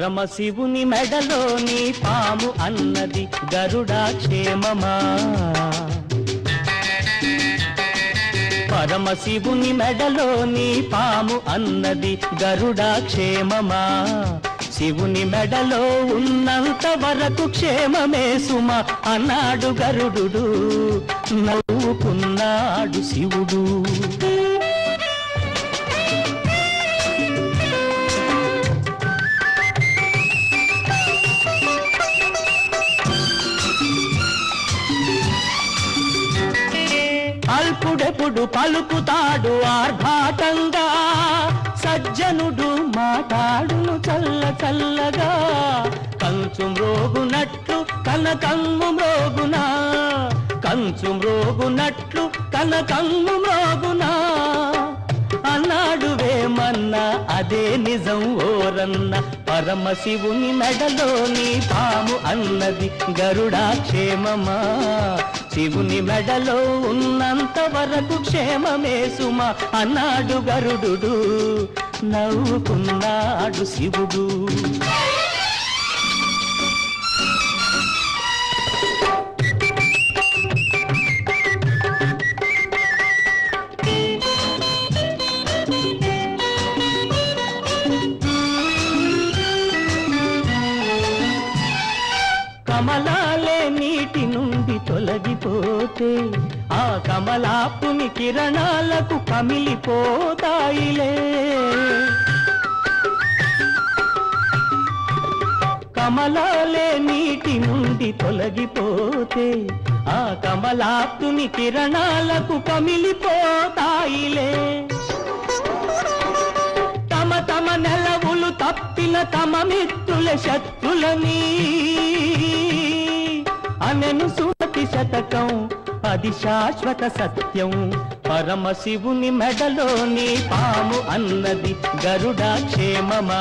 పరమశివుని మెడలోని పాము అన్నది గరుడాక్షేమమా. పరమశివుని మెడలోని పాము అన్నది గరుడాక్షేమమా. శివుని మెడలో ఉన్నంత వరకు క్షేమమే సుమ అన్నాడు గరుడు. నవ్వుకున్నాడు శివుడు. అల్పుడెప్పుడు పలుకుతాడు ఆర్భాటంగా, సజ్జనుడు మాట్లాడును చల్ల చల్లగా. కంచు మ్రోగునట్లు కనకమ్ము మ్రోగునా, కంచు మ్రోగునట్లు కనకమ్ము మ్రోగునా. అన్నాడు వేమన్నా అదే నిజం ఓరన్న. పరమశివుని మెడలోని పాము అన్నది గరుడాక్షేమమా. శివుని మెడలో ఉన్నంత వరకు క్షేమమే సుమ అన్నాడు గరుడు. నవ్వుకున్నాడు శివుడు. కమలాలే నీటి నుండి తొలగిపోతే ఆ కమలాపుని కిరణాలకు కమిలిపోతాయిలే. కమలాలే నీటి నుండి తొలగిపోతే ఆ కమలాపుని కిరణాలకు కమిలిపోతాయిలే. తమ తమ నెలవులు తప్పిన తమ మిత్రుల శత్రులని అనెను సుమతి శతకం, అది శాశ్వత సత్యం. పరమశివుని మెడలోని పాము అన్నది గరుడాక్షేమమా.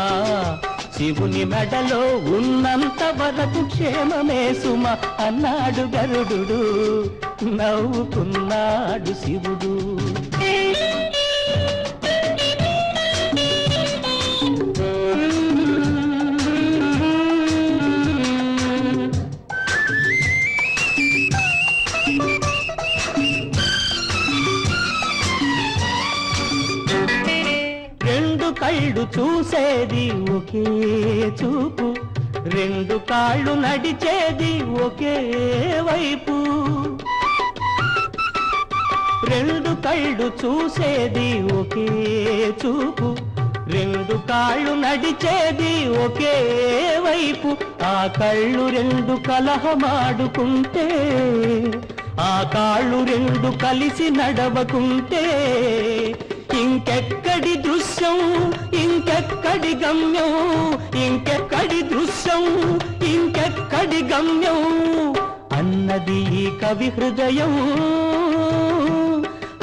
శివుని మెడలో ఉన్నంత వరకు క్షేమమే సుమ అన్నాడు గరుడు. నవ్వుకున్నాడు శివుడు. కళ్ళు చూసేది ఒకే చూపు, రెండు కాళ్ళు నడిచేది ఒకే వైపు. రెండు కళ్ళు చూసేది ఒకే చూపు, రెండు కాళ్ళు నడిచేది ఒకే వైపు. ఆ కళ్ళు రెండు కలహమాడుకుంటే, ఆ కాళ్ళు రెండు కలిసి నడవకుంటే ఇంకెక్కడి దృశ్యం, ఇంకెక్కడి గమ్యం, ఇంకెక్కడి దృశ్యం, ఇంకెక్కడి గమ్యం అన్నది ఈ కవి హృదయం.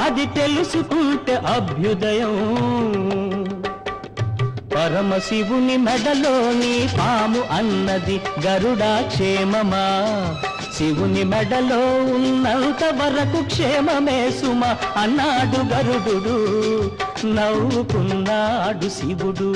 అది తెలుసుకుంటే అభ్యుదయం. పరమశివుని మెడలోని పాము అన్నది గరుడాక్షేమమా. శివుని మెడలో ఉన్నంత వరకు క్షేమమే సుమ అన్నాడు గరుడు. నవ్వుకున్నాడు శివుడు.